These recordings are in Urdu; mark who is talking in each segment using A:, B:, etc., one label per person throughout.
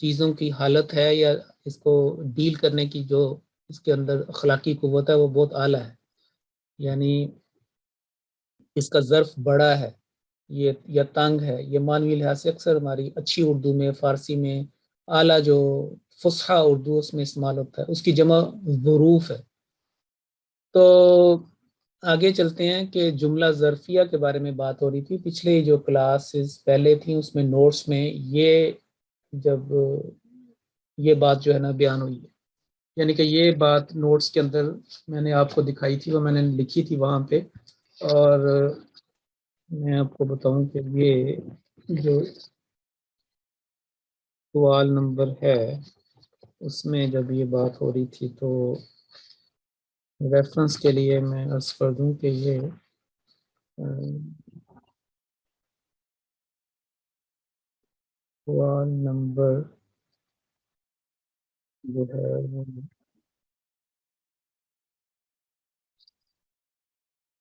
A: چیزوں کی حالت ہے یا اس کو ڈیل کرنے کی جو اس کے اندر اخلاقی قوت ہے وہ بہت اعلیٰ ہے. یعنی اس کا ظرف بڑا ہے یہ یا تنگ ہے، یہ معنوی لحاظ سے اکثر ہماری اچھی اردو میں، فارسی میں اعلیٰ جو فصحیٰ اردو اس میں استعمال ہوتا ہے، اس کی جمع ظروف ہے. تو آگے چلتے ہیں کہ جملہ ظرفیہ کے بارے میں بات ہو رہی تھی پچھلے جو کلاسز پہلے تھیں اس میں نوٹس میں یہ جب یہ بات جو ہے نا بیان ہوئی ہے، یعنی کہ یہ بات نوٹس کے اندر میں نے آپ کو دکھائی تھی، وہ میں نے لکھی تھی وہاں پہ. اور میں آپ کو بتاؤں کہ یہ جو سوال نمبر ہے اس میں جب یہ بات ہو رہی تھی تو ریفرنس کے لیے میں عرض کر دوں کہ یہ سوال نمبر جو ہے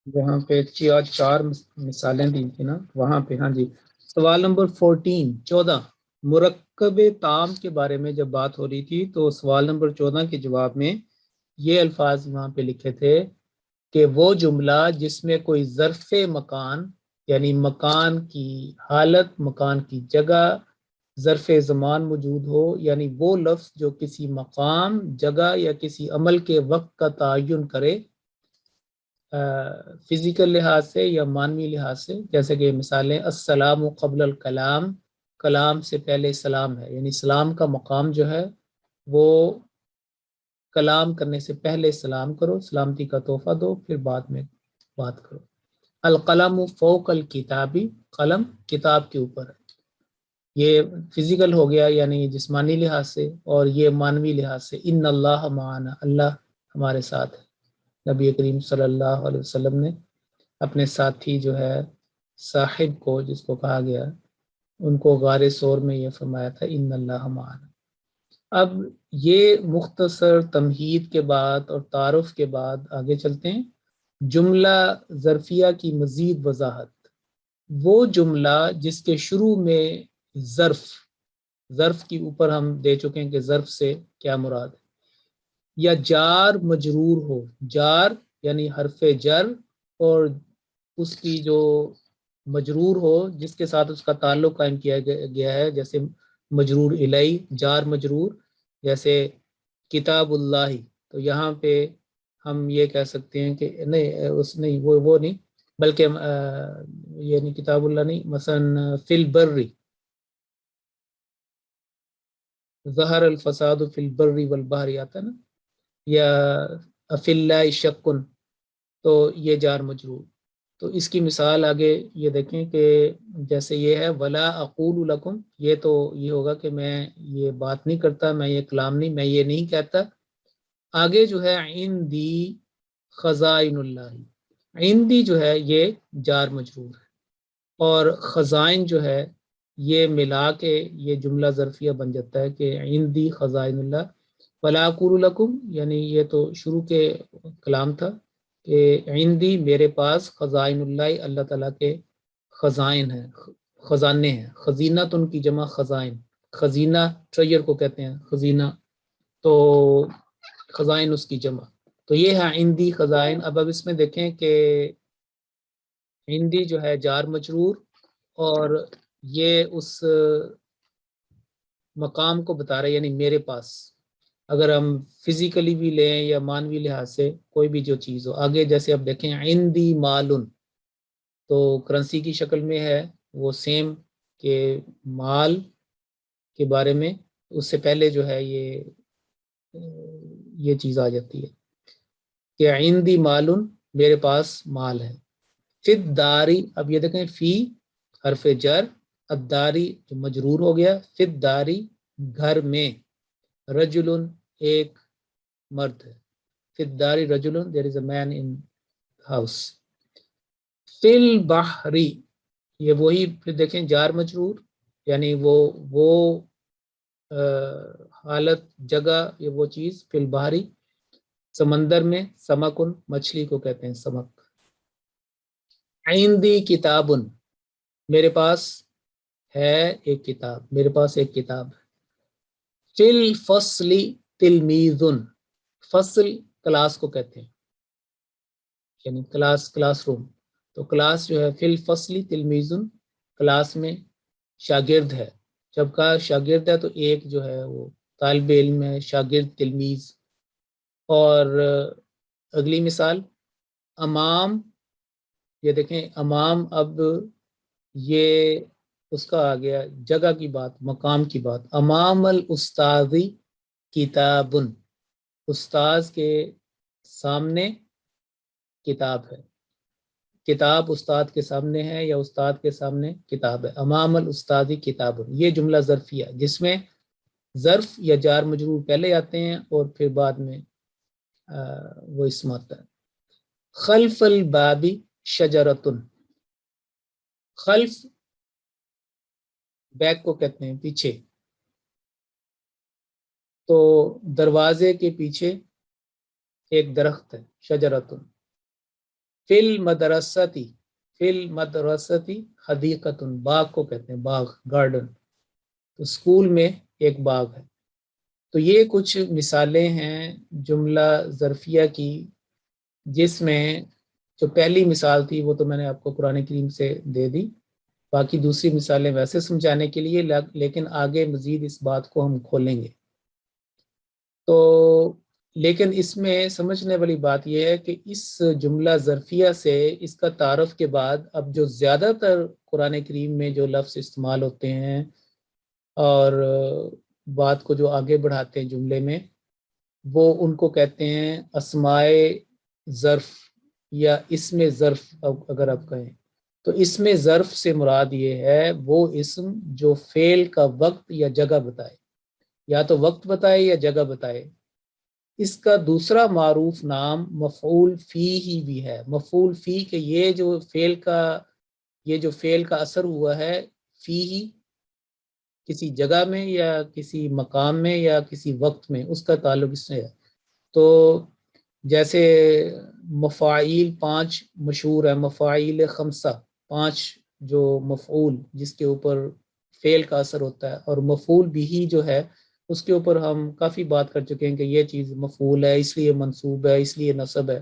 A: جہاں پہ چار مثالیں دی تھی نا وہاں پہ، ہاں جی، سوال نمبر 14 مرکب تام کے بارے میں جب بات ہو رہی تھی تو سوال نمبر 14 کے جواب میں یہ الفاظ وہاں پہ لکھے تھے کہ وہ جملہ جس میں کوئی ظرف مکان یعنی مکان کی حالت، مکان کی جگہ، ظرف زمان موجود ہو، یعنی وہ لفظ جو کسی مقام، جگہ یا کسی عمل کے وقت کا تعین کرے فزیکل لحاظ سے یا معنوی لحاظ سے. جیسے کہ مثالیں السلام قبل الکلام، کلام سے پہلے سلام ہے، یعنی سلام کا مقام جو ہے وہ کلام کرنے سے پہلے سلام کرو، سلامتی کا تحفہ دو، پھر بعد میں بات کرو. القلم فوق الکتابی، قلم کتاب کے اوپر ہے. یہ فزیکل ہو گیا یعنی جسمانی لحاظ سے، اور یہ معنوی لحاظ سے ان اللہ معنا، اللہ ہمارے ساتھ ہے. نبی کریم صلی اللہ علیہ وسلم نے اپنے ساتھی جو ہے صاحب کو، جس کو کہا گیا، ان کو غار ثور میں یہ فرمایا تھا ان اللہ معنا. اب یہ مختصر تمہید کے بعد اور تعارف کے بعد آگے چلتے ہیں. جملہ ظرفیہ کی مزید وضاحت، وہ جملہ جس کے شروع میں ظرف کے اوپر ہم دے چکے ہیں کہ ظرف سے کیا مراد ہے، یا جار مجرور ہو. جار یعنی حرف جر اور اس کی جو مجرور ہو جس کے ساتھ اس کا تعلق قائم کیا گیا ہے، جیسے مجرور الیہ، جار مجرور، جیسے کتاب اللہ. تو یہاں پہ ہم یہ کہہ سکتے ہیں کہ نہیں، اس نہیں، وہ نہیں، بلکہ یہ نہیں، کتاب اللہ نہیں، مثلا فی البری، ظہر الفساد فی البر والبحر آتا ہے نا، یا فی اللہ شکن، تو یہ جار مجرور. تو اس کی مثال آگے یہ دیکھیں کہ جیسے یہ ہے ولا اقول لکم، یہ تو یہ ہوگا کہ میں یہ بات نہیں کرتا، میں یہ کلام نہیں، میں یہ نہیں کہتا. آگے جو ہے عندی خزائن اللہ، عندی جو ہے یہ جار مجرور ہے، اور خزائن جو ہے یہ ملا کے یہ جملہ ظرفیہ بن جاتا ہے کہ عندی خزائن اللہ. ولا اقول لکم یعنی یہ تو شروع کے کلام تھا کہ عندی میرے پاس خزائن اللہ، اللہ تعالیٰ کے خزائن ہیں، خزانے ہیں. خزینہ تو ان کی جمع خزائن، خزینہ ٹریجر کو کہتے ہیں خزینہ، تو خزائن اس کی جمع. تو یہ ہے عندی خزائن. اب اس میں دیکھیں کہ عندی جو ہے جار مجرور، اور یہ اس مقام کو بتا رہے یعنی میرے پاس. اگر ہم فزیکلی بھی لیں یا معنوی لحاظ سے کوئی بھی جو چیز ہو. آگے جیسے اب دیکھیں عندی مالن، تو کرنسی کی شکل میں ہے وہ سیم کہ مال کے بارے میں اس سے پہلے جو ہے یہ چیز آ جاتی ہے کہ عندی مالن، میرے پاس مال ہے. فی الداری، اب یہ دیکھیں فی حرف جر، الداری جو مجرور ہو گیا، فی الداری گھر میں، رجل ایک مرد ہے. فی الداری رجل، there is a man in house. فی البحری، یہ وہی پھر دیکھیں جار مجرور یعنی وہ حالت، جگہ، یہ وہ چیز. فی البحری سمندر میں، سمکن مچھلی کو کہتے ہیں سمک. عندی کتابن، میرے پاس ہے ایک کتاب، میرے پاس ایک کتاب ہے. فی الفصل تلمیذ، فصل کلاس کو کہتے ہیں، یعنی کلاس روم. تو کلاس جو ہے فی الفصل تلمیذ، کلاس میں شاگرد ہے. جب کہا شاگرد ہے تو ایک جو ہے وہ طالب علم ہے، شاگرد تلمیذ. اور اگلی مثال امام، یہ دیکھیں امام، اب یہ اس کا آ گیا جگہ کی بات، مقام کی بات. امام الاستاذ کتاب، استاذ کے سامنے کتاب ہے. کتاب استاد کے سامنے ہے یا استاد کے سامنے کتاب ہے. امام الاستاذ کتاب، یہ جملہ ظرفیہ جس میں ظرف یا جار مجرور پہلے آتے ہیں اور پھر بعد میں وہ اسم آتا ہے. خلف الباب شجرۃ، خلف بیک کو کہتے ہیں پیچھے، تو دروازے کے پیچھے ایک درخت ہے شجرۃ. فی المدرستی، فی المدرستی حدیقۃ، باغ کو کہتے ہیں باغ، گارڈن. تو اسکول میں ایک باغ ہے. تو یہ کچھ مثالیں ہیں جملہ ظرفیہ کی، جس میں جو پہلی مثال تھی وہ تو میں نے آپ کو قرآن کریم سے دے دی، باقی دوسری مثالیں ویسے سمجھانے کے لیے، لیکن آگے مزید اس بات کو ہم کھولیں گے. تو لیکن اس میں سمجھنے والی بات یہ ہے کہ اس جملہ ظرفیہ سے اس کا تعارف کے بعد اب جو زیادہ تر قرآن کریم میں جو لفظ استعمال ہوتے ہیں اور بات کو جو آگے بڑھاتے ہیں جملے میں، وہ ان کو کہتے ہیں اسماء ظرف یا اسم ظرف. اگر آپ کہیں تو اسم ظرف سے مراد یہ ہے وہ اسم جو فعل کا وقت یا جگہ بتائے، یا تو وقت بتائے یا جگہ بتائے. اس کا دوسرا معروف نام مفعول فی ہی بھی ہے. مفعول فی کہ یہ جو فعل کا اثر ہوا ہے فی ہی، کسی جگہ میں یا کسی مقام میں یا کسی وقت میں، اس کا تعلق اس سے ہے. تو جیسے مفاعیل 5 مشہور ہے، مفاعیل 5 5 جو مفعول جس کے اوپر فعل کا اثر ہوتا ہے، اور مفعول بھی جو ہے اس کے اوپر ہم کافی بات کر چکے ہیں کہ یہ چیز مفعول ہے اس لیے منصوب ہے اس لیے نصب ہے.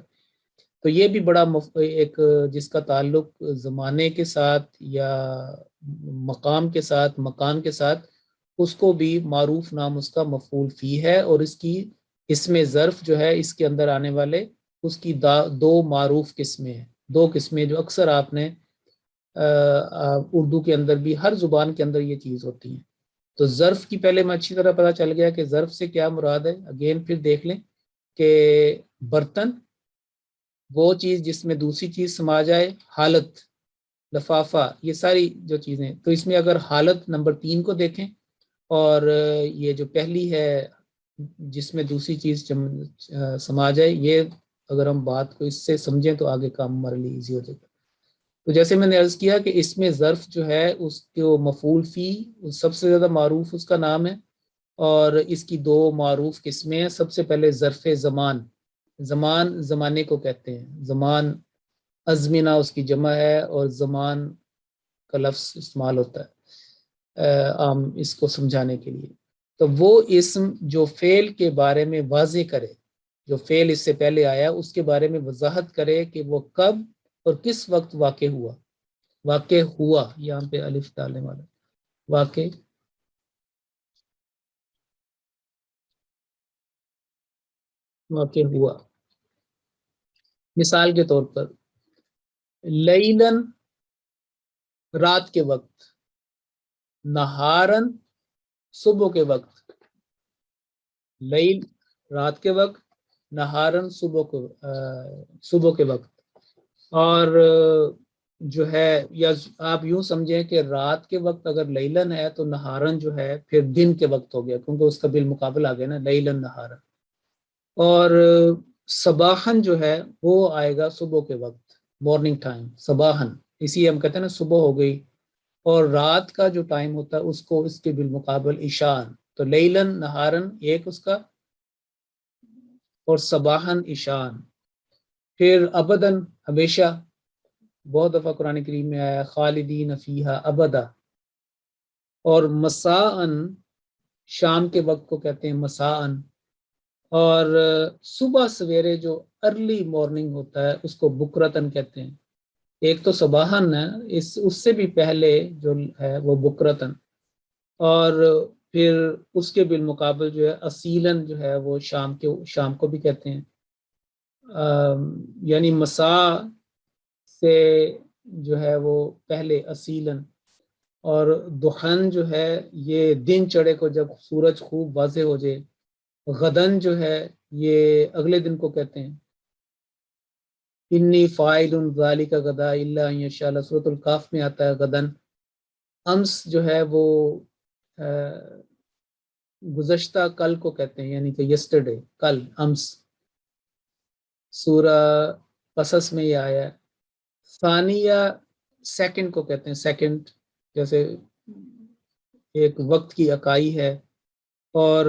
A: تو یہ بھی بڑا ایک جس کا تعلق زمانے کے ساتھ یا مقام کے ساتھ، مکان کے ساتھ، اس کو بھی معروف نام اس کا مفعول فی ہے. اور اس کی اسم ظرف جو ہے اس کے اندر آنے والے اس کی 2 معروف قسمیں ہیں، 2 قسمیں جو اکثر آپ نے اردو کے اندر بھی ہر زبان کے اندر یہ چیز ہوتی ہیں. تو ظرف کی پہلے میں اچھی طرح پتہ چل گیا کہ ظرف سے کیا مراد ہے. اگین پھر دیکھ لیں کہ برتن وہ چیز جس میں دوسری چیز سما جائے، حالت، لفافہ، یہ ساری جو چیزیں. تو اس میں اگر حالت نمبر 3 کو دیکھیں اور یہ جو پہلی ہے جس میں دوسری چیز سما جائے، یہ اگر ہم بات کو اس سے سمجھیں تو آگے کام ہمارے لیے ایزی ہو جائے گا. تو جیسے میں نے عرض کیا کہ اس میں ظرف جو ہے اس کو مفعول فی سب سے زیادہ معروف اس کا نام ہے، اور اس کی 2 معروف قسمیں ہیں. سب سے پہلے ظرف زمان، زمان زمانے کو کہتے ہیں، زمان ازمنہ اس کی جمع ہے اور زمان کا لفظ استعمال ہوتا ہے عام اس کو سمجھانے کے لیے. تو وہ اسم جو فعل کے بارے میں واضح کرے، جو فعل اس سے پہلے آیا اس کے بارے میں وضاحت کرے کہ وہ کب اور کس وقت واقع ہوا. یہاں پہ الف ڈالنے والا واقع ہوا. مثال کے طور پر لیلن رات کے وقت، نہارن صبح کے وقت. لیل رات کے وقت، نہارن صبح کے وقت. اور جو ہے یا آپ یوں سمجھیں کہ رات کے وقت اگر لیلن ہے تو نہارن جو ہے پھر دن کے وقت ہو گیا، کیونکہ اس کا بالمقابل آ گیا نا لیلن نہارن. اور صباحن جو ہے وہ آئے گا صبح کے وقت، مارننگ ٹائم، صباحن. اسی ہم کہتے ہیں نا صبح ہو گئی. اور رات کا جو ٹائم ہوتا ہے اس کو اس کے بالمقابل عشاء. تو لیلن نہارن ایک اس کا، اور صباحن عشاء. پھر ابدن ہمیشہ، بہت دفعہ قرآن کریم میں آیا خالدین فیہا ابدا. اور مساءن شام کے وقت کو کہتے ہیں مساءن، اور صبح سویرے جو ارلی مارننگ ہوتا ہے اس کو بکرتن کہتے ہیں۔ ایک تو صباحن ہے، اس سے بھی پہلے جو ہے وہ بکرتن، اور پھر اس کے بالمقابل جو ہے اصیلن جو ہے وہ شام کو بھی کہتے ہیں۔ یعنی مساء سے جو ہے وہ پہلے اصیلن، اور دخن جو ہے یہ دن چڑھے کو جب سورج خوب واضح ہو جائے۔ غدن جو ہے یہ اگلے دن کو کہتے ہیں۔ انی فاعل ذالک غدا الا ان یشاء اللہ، سورۃ الکاف میں آتا ہے غدن۔ امس جو ہے وہ گزشتہ کل کو کہتے ہیں، یعنی کہ یسٹرڈے، کل، امس، سورہ قصص میں یہ آیا ہے۔ ثانیہ سیکنڈ کو کہتے ہیں، سیکنڈ جیسے ایک وقت کی اکائی ہے۔ اور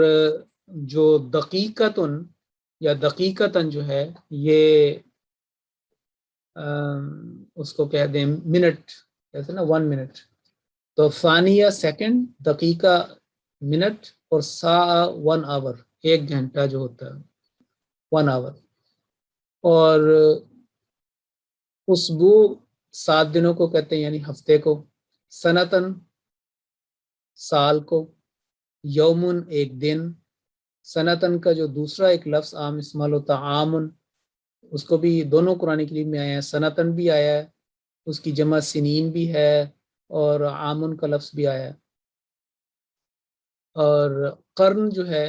A: جو دقیقتن یا دقیقتن جو ہے یہ اس کو کہہ دیں منٹ، جیسے نا 1 منٹ، تو ثانیہ سیکنڈ، دقیقہ منٹ، اور ساعہ 1 آور، 1 گھنٹہ جو ہوتا ہے 1 آور۔ اور اسبوع 7 دنوں کو کہتے ہیں، یعنی ہفتے کو۔ سنتن سال کو، یومن 1 دن۔ سنتن کا جو دوسرا ایک لفظ عام استعمال ہوتا ہے عامن، اس کو بھی دونوں قرآن کریم میں آیا ہے، سنتن بھی آیا ہے، اس کی جمع سنین بھی ہے، اور عامن کا لفظ بھی آیا ہے۔ اور قرن جو ہے،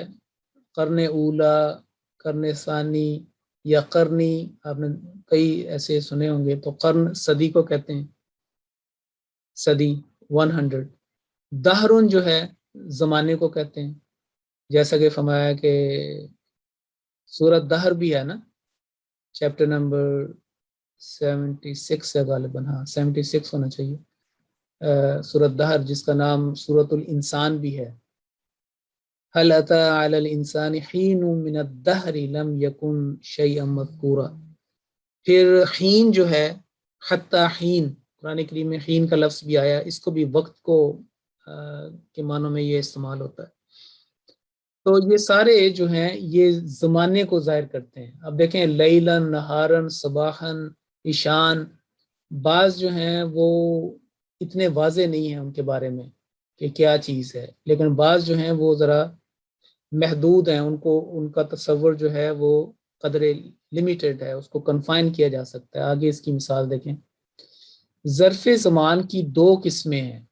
A: قرن اولا، قرن ثانی یا قرنی، آپ نے کئی ایسے سنے ہوں گے، تو قرن صدی کو کہتے ہیں، صدی 100۔ دہرن جو ہے زمانے کو کہتے ہیں، جیسا کہ فرمایا کہ سورۃ دہر بھی ہے نا، چیپٹر نمبر 76 ہے غالباً، ہاں 76 ہونا چاہیے، سورۃ دہر، جس کا نام سورۃ الانسان بھی ہے۔ هل اتى على الانسان حين من الدهر لم يكن شيئا مذكورا۔ پھر حین جو ہے، حتی حین، قرآن کریم میں حین کا لفظ بھی آیا، اس کو بھی وقت کو کے معنوں میں یہ استعمال ہوتا ہے۔ تو یہ سارے جو ہیں یہ زمانے کو ظاہر کرتے ہیں۔ اب دیکھیں لیلن، نہارن، صباحن، عشان، بعض جو ہیں وہ اتنے واضح نہیں ہیں ان کے بارے میں کہ کیا چیز ہے، لیکن بعض جو ہیں وہ ذرا محدود ہیں، ان کا تصور جو ہے وہ قدر لمیٹڈ ہے، اس کو کنفائن کیا جا سکتا ہے۔ آگے اس کی مثال دیکھیں۔ ظرف زمان کی 2 قسمیں ہیں۔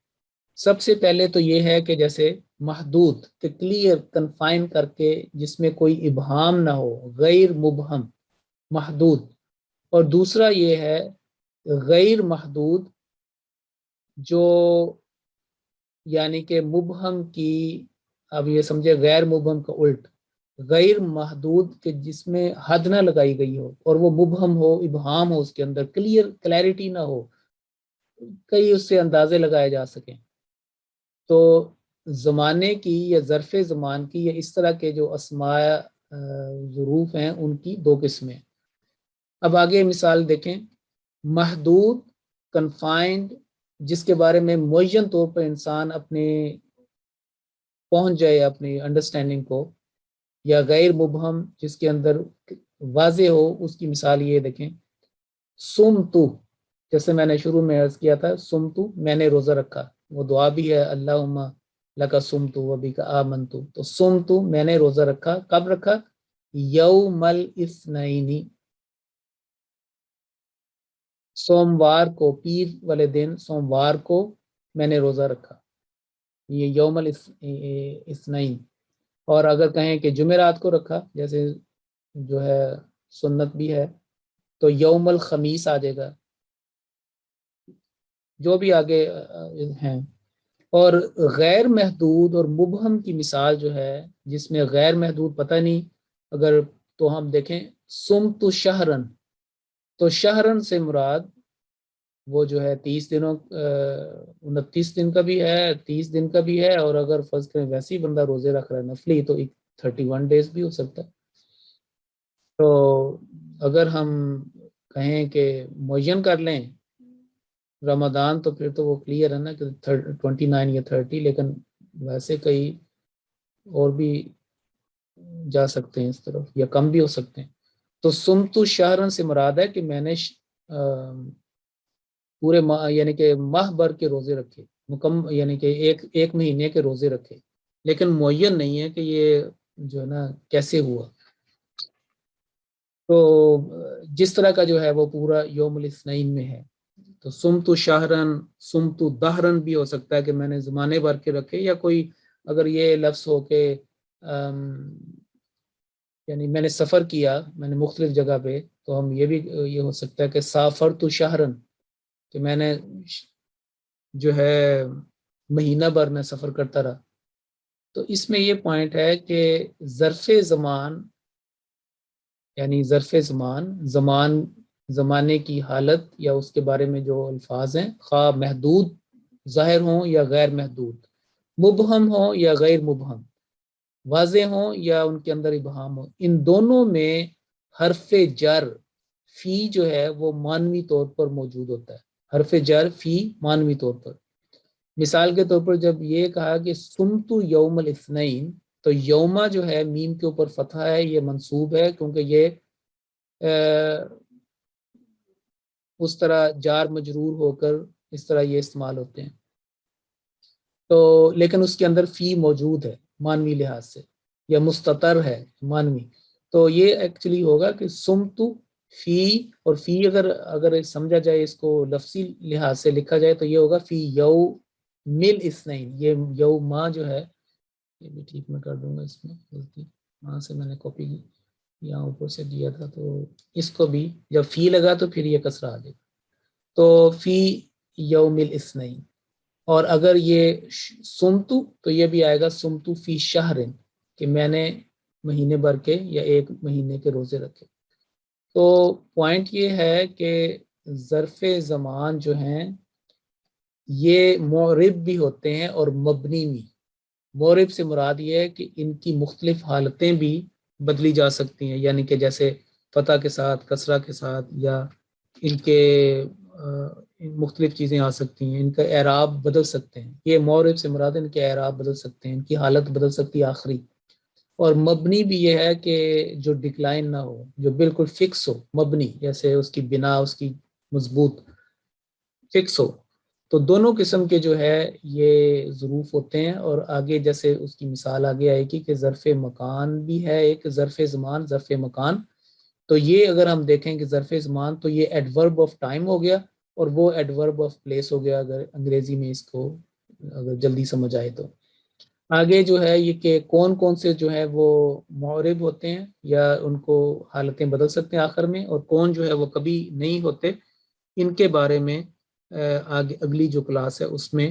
A: سب سے پہلے تو یہ ہے کہ جیسے محدود، کہ کلیئر، کنفائن کر کے، جس میں کوئی ابہام نہ ہو، غیر مبہم، محدود۔ اور دوسرا یہ ہے غیر محدود، جو یعنی کہ مبہم کی، اب یہ سمجھے غیر مبہم کا الٹ، غیر محدود کہ جس میں حد نہ لگائی گئی ہو، اور وہ مبہم ہو، ابہام ہو، اس کے اندر کلیئرٹی نہ ہو، کئی اس سے اندازے لگائے جا سکیں۔ تو زمانے کی یا ظرف زمان کی یا اس طرح کے جو اسماء ظروف ہیں ان کی 2 قسمیں۔ اب آگے مثال دیکھیں۔ محدود، کنفائنڈ، جس کے بارے میں معین طور پر انسان اپنے پہنچ جائے اپنی انڈرسٹینڈنگ کو، یا غیر مبہم جس کے اندر واضح ہو، اس کی مثال یہ دیکھیں۔ سمتو، جیسے میں نے شروع میں عرض کیا تھا، سمتو، میں نے روزہ رکھا، وہ دعا بھی ہے اللہم لکا سمتو وبک آمنتو، تو سمتو، میں نے روزہ رکھا، کب رکھا؟ یوم الاثنین، سوموار کو، پیر والے دن سوموار کو میں نے روزہ رکھا، یہ یوم الاثنین۔ اور اگر کہیں کہ جمعرات کو رکھا، جیسے جو ہے سنت بھی ہے، تو یوم الخمیس آ جائے گا، جو بھی آگے ہیں۔ اور غیر محدود اور مبہم کی مثال جو ہے، جس میں غیر محدود پتہ نہیں، اگر تو ہم دیکھیں سمت شہرن، تو شہرن سے مراد وہ جو ہے 30 دنوں 29 دن کا بھی ہے، 30 دن کا بھی ہے، اور اگر فرض کریں ویسے ہی بندہ روزے رکھ رہا ہے نفلی، تو 31 ڈیز بھی ہو سکتا ہے۔ تو اگر ہم کہیں کہ معین کر لیں رمضان، تو پھر تو وہ کلیئر ہے نا کہ 29 یا 30، لیکن ویسے کئی اور بھی جا سکتے ہیں اس طرف یا کم بھی ہو سکتے ہیں. تو سمتو شہرن سے مراد ہے کہ میں نے پورے ماہ یعنی کہ ماہ بھر کے روزے رکھے، یعنی کہ ایک مہینے کے روزے رکھے، لیکن معین نہیں ہے کہ یہ جو ہے نا کیسے ہوا. تو جس طرح کا جو ہے وہ پورا یوم الاثنین میں ہے. تو سمتو شہرن سمتو دہرن بھی ہو سکتا ہے کہ میں نے زمانے بھر کے رکھے، یا کوئی اگر یہ لفظ ہو کہ یعنی میں نے سفر کیا، میں نے مختلف جگہ پہ، تو ہم یہ بھی یہ ہو سکتا ہے کہ سافر تو شہرن، کہ میں نے جو ہے مہینہ بھر میں سفر کرتا رہا. تو اس میں یہ پوائنٹ ہے کہ ظرف زمان یعنی ظرف زمانے کی حالت یا اس کے بارے میں جو الفاظ ہیں، خواہ محدود ظاہر ہوں یا غیر محدود، مبہم ہوں یا غیر مبہم، واضح ہوں یا ان کے اندر ابہام ہو، ان دونوں میں حرف جر فی جو ہے وہ معنوی طور پر موجود ہوتا ہے. حرف جر فی معنوی طور پر. مثال کے طور پر جب یہ کہا کہ سمتو یوم الاثنین، تو یوما جو ہے میم کے اوپر فتح ہے، یہ منصوب ہے کیونکہ یہ اس طرح جار مجرور ہو کر اس طرح یہ استعمال ہوتے ہیں. تو لیکن اس کے اندر فی موجود ہے معنوی لحاظ سے، یا مستتر ہے معنوی. تو یہ ایکچولی ہوگا کہ سمتو فی، اور فی اگر سمجھا جائے اس کو لفظی لحاظ سے لکھا جائے تو یہ ہوگا فی یو مل اثنین. یہ یو ما جو ہے، یہ بھی ٹھیک میں کر دوں گا، اس میں غلطی وہاں سے میں نے کاپی یہاں اوپر سے دیا تھا، تو اس کو بھی جب فی لگا تو پھر یہ کسرہ آ جائے. تو فی یوم الاثنین. اور اگر یہ سمتو تو یہ بھی آئے گا سمتو فی شہرن، کہ میں نے مہینے بھر کے یا ایک مہینے کے روزے رکھے. تو پوائنٹ یہ ہے کہ ظرف زمان جو ہیں یہ معرب بھی ہوتے ہیں اور مبنی بھی. معرب سے مراد یہ ہے کہ ان کی مختلف حالتیں بھی بدلی جا سکتی ہیں، یعنی کہ جیسے فتح کے ساتھ، کسرہ کے ساتھ، یا ان کے مختلف چیزیں آ سکتی ہیں، ان کا اعراب بدل سکتے ہیں. یہ معرب سے مراد ان کے اعراب بدل سکتے ہیں، ان کی حالت بدل سکتی ہے آخری. اور مبنی بھی یہ ہے کہ جو ڈکلائن نہ ہو، جو بالکل فکس ہو. مبنی جیسے اس کی بنا اس کی مضبوط فکس ہو. تو دونوں قسم کے جو ہے یہ ظروف ہوتے ہیں. اور آگے جیسے اس کی مثال آگے آئے گی کہ ظرف مکان بھی ہے ایک، ظرف زمان، ظرف مکان. تو یہ اگر ہم دیکھیں کہ ظرف زمان تو یہ ایڈورب آف ٹائم ہو گیا، اور وہ ایڈورب آف پلیس ہو گیا اگر انگریزی میں اس کو اگر جلدی سمجھ آئے تو. آگے جو ہے یہ کہ کون کون سے جو ہے وہ معرب ہوتے ہیں یا ان کو حالتیں بدل سکتے ہیں آخر میں، اور کون جو ہے وہ کبھی نہیں ہوتے، ان کے بارے میں آگے اگلی جو کلاس ہے اس میں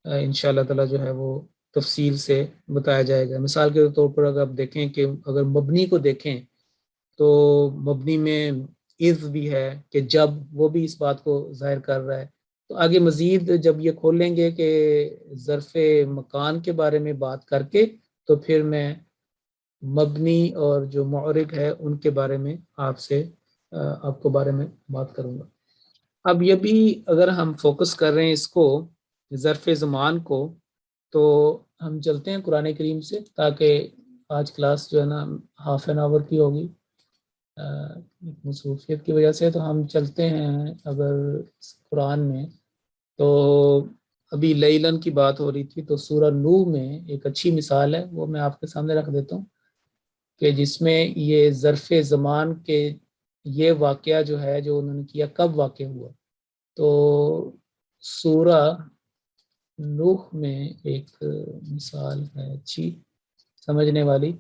A: انشاءاللہ تعالی جو ہے وہ تفصیل سے بتایا جائے گا. مثال کے طور پر اگر آپ دیکھیں کہ اگر مبنی کو دیکھیں تو مبنی میں اذ بھی ہے کہ جب، وہ بھی اس بات کو ظاہر کر رہا ہے. تو آگے مزید جب یہ کھولیں گے کہ ظرف مکان کے بارے میں بات کر کے، تو پھر میں مبنی اور جو معرب ہے ان کے بارے میں آپ کو بارے میں بات کروں گا. اب یہ بھی اگر ہم فوکس کر رہے ہیں اس کو ظرف زمان کو، تو ہم چلتے ہیں قرآن کریم سے، تاکہ آج کلاس جو ہے نا ہاف این آور کی ہوگی مصروفیت کی وجہ سے. تو ہم چلتے ہیں اگر قرآن میں، تو ابھی لیلن کی بات ہو رہی تھی، تو سورہ نوح میں ایک اچھی مثال ہے، وہ میں آپ کے سامنے رکھ دیتا ہوں، کہ جس میں یہ ظرف زمان کے یہ واقعہ جو ہے جو انہوں نے کیا کب واقع ہوا. تو سورہ نوح میں ایک مثال ہے اچھی سمجھنے والی.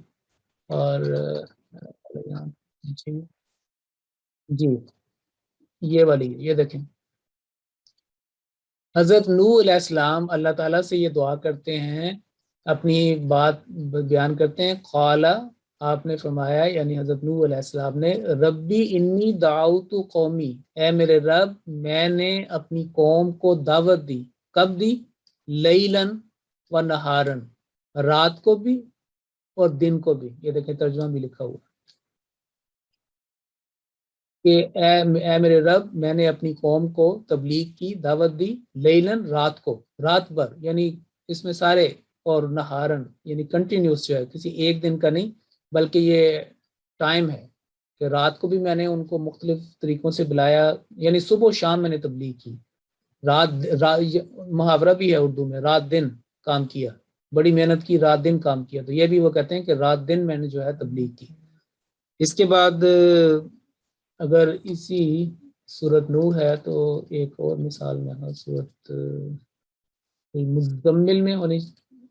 A: اور جی یہ والی، یہ دیکھیں، حضرت نوح علیہ السلام اللہ تعالیٰ سے یہ دعا کرتے ہیں، اپنی بات بیان کرتے ہیں. قال، آپ نے فرمایا، یعنی حضرت نوح علیہ السلام نے، ربی انی دعوت قومی، اے میرے رب میں نے اپنی قوم کو دعوت دی. کب دی؟ لیلن و نہارن، رات کو بھی اور دن کو بھی. یہ دیکھیں ترجمہ بھی لکھا ہوا کہ اے میرے رب میں نے اپنی قوم کو تبلیغ کی، دعوت دی، لیلن رات کو، رات بھر، یعنی اس میں سارے اور نہارن یعنی کنٹینیوس جو ہے، کسی ایک دن کا نہیں بلکہ یہ ٹائم ہے کہ رات کو بھی میں نے ان کو مختلف طریقوں سے بلایا، یعنی صبح و شام میں نے تبلیغ کی، محاورہ بھی ہے اردو میں، رات دن کام کیا، بڑی محنت کی، رات دن کام کیا، تو یہ بھی وہ کہتے ہیں کہ رات دن میں نے جو ہے تبلیغ کی۔ اس کے بعد اگر اسی سورت نور ہے تو ایک اور مثال میں سورت مزمل میں ہونی،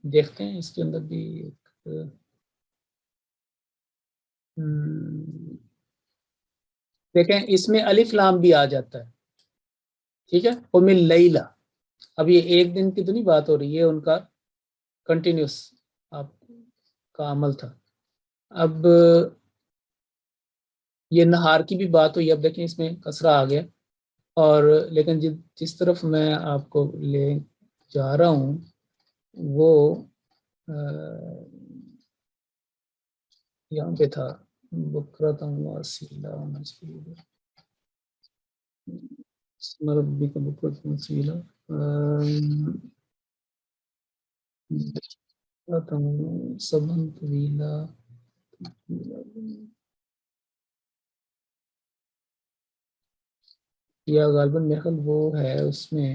A: دیکھتے ہیں اس کے اندر بھی ایک دیکھیں اس میں الف لام بھی آ جاتا ہے، ٹھیک ہے، قم اللیلہ، اب یہ ایک دن کی تو نہیں بات ہو رہی ہے، ان کا کنٹینیوس آپ کا عمل تھا۔ اب یہ نہار کی بھی بات ہوئی، اب دیکھیں اس میں کسرہ آ گیا، اور لیکن جس طرف میں آپ کو لے جا رہا ہوں وہ یہاں پہ تھا، بکرۃ واسیلہ ربی کا بکرۃ واسیلہ سبن طویلہ، یا غالباً میرے خیال وہ ہے اس میں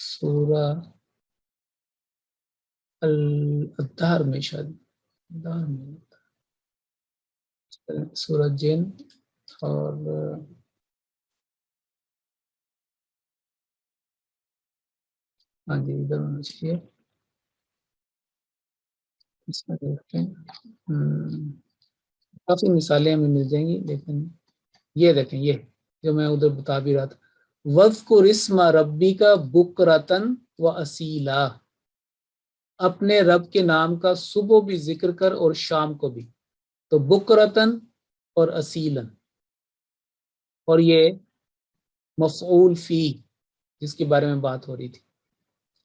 A: سورہ الدہر میں، شاید الدہر میں سورہ جن، اور ہاں جی ادھر ہونا چاہیے، اس میں دیکھتے ہیں کافی مثالیں ہمیں مل جائیں گی، لیکن یہ دیکھیں یہ جو میں ادھر بتا بھی رہا تھا، وَذْكُرِ اسْمَ رَبِّكَ بُكْرَةً وَأَصِيلًا، اپنے رب کے نام کا صبح بھی ذکر کر اور شام کو بھی، تو بکرتن اور اصیلن، اور یہ مفعول فی جس کے بارے میں بات ہو رہی تھی،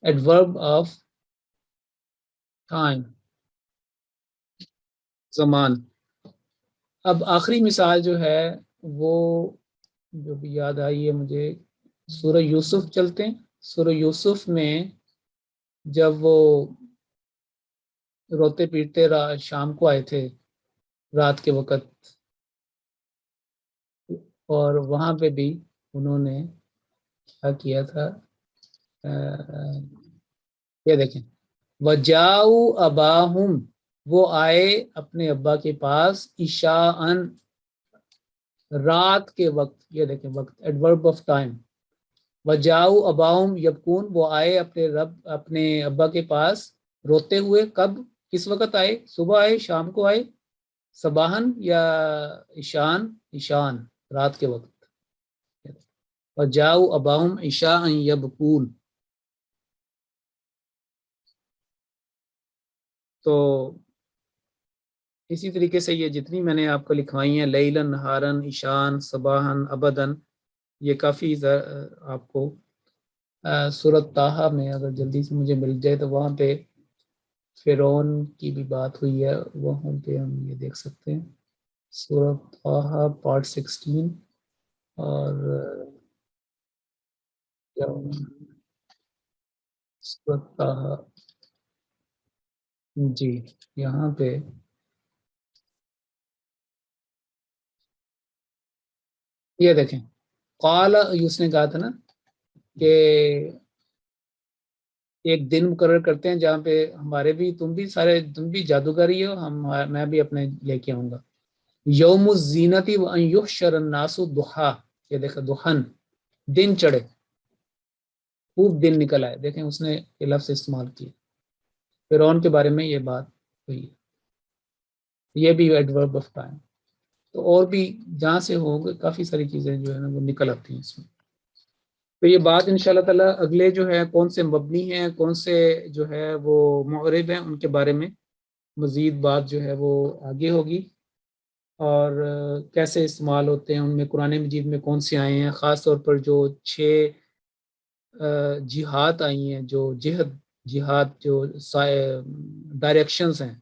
A: ایڈورب آف ٹائم، زمان۔ اب آخری مثال جو ہے وہ جو بھی یاد آئی ہے مجھے، سورہ یوسف چلتے ہیں، سورہ یوسف میں جب وہ روتے پیٹتے شام کو آئے تھے رات کے وقت، اور وہاں پہ بھی انہوں نے کیا کیا تھا، یہ دیکھیں وَجَاءُوا أَبَاهُمْ، وہ آئے اپنے ابا کے پاس، عشاءً، رات کے وقت، یہ دیکھیں وقت ایڈورب آف ٹائم، وَجَاءُوا أَبَاهُمْ يَبْكُونَ، وہ آئے اپنے ابا کے پاس روتے ہوئے، کب کس وقت آئے، صبح آئے شام کو آئے، صباحن یا عشان رات کے وقت، وَجَاءُوا أَبَاهُمْ عِشَاءً يَبْكُونَ۔ تو اسی طریقے سے یہ جتنی میں نے آپ کو لکھوائی ہیں، لیلن، نہارن، عشان، صباحن، ابدن، یہ کافی آپ کو سورۃ طٰہٰ میں اگر جلدی سے مجھے مل جائے تو وہاں پہ فرعون کی بھی بات ہوئی ہے، وہاں پہ ہم یہ دیکھ سکتے ہیں، سورۃ طٰہٰ پارٹ 16، اور سورۃ طٰہٰ، جی یہاں پہ یہ دیکھیں، قال، اس نے کہا تھا نا کہ ایک دن مقرر کرتے ہیں جہاں پہ ہمارے بھی تم بھی جادوگری ہو، میں بھی اپنے لے کے آؤں گا، یوم الزینتی وان یحشر الناس ضحیٰ، یہ دیکھا دخن، دن چڑھے، خوب دن نکل آئے، دیکھیں اس نے یہ لفظ استعمال کیا، فرعون کے بارے میں یہ بات ہوئی، یہ بھی ایڈورب آف ٹائم، تو اور بھی جہاں سے ہوگا کافی ساری چیزیں جو ہے نا وہ نکل آتی ہیں اس میں۔ تو یہ بات انشاءاللہ تعالی اگلے جو ہے کون سے مبنی ہیں، کون سے جو ہے وہ معرب ہیں، ان کے بارے میں مزید بات جو ہے وہ آگے ہوگی، اور کیسے استعمال ہوتے ہیں ان میں، قرآن مجید میں کون سے آئے ہیں، خاص طور پر جو 6 جہاد آئی ہیں، جو جہاد جو ڈائریکشنز ہیں،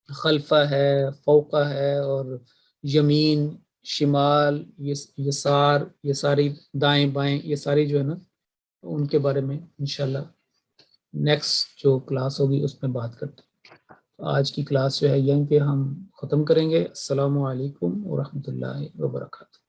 A: خلفہ ہے، فوقہ ہے، اور یمین، شمال، یسار، یہ ساری دائیں بائیں، یہ ساری جو ہے نا ان کے بارے میں انشاءاللہ نیکسٹ جو کلاس ہوگی اس میں بات کرتے ہیں. آج کی کلاس جو ہے یہیں پہ ہم ختم کریں گے. السلام علیکم ورحمۃ اللہ وبرکاتہ.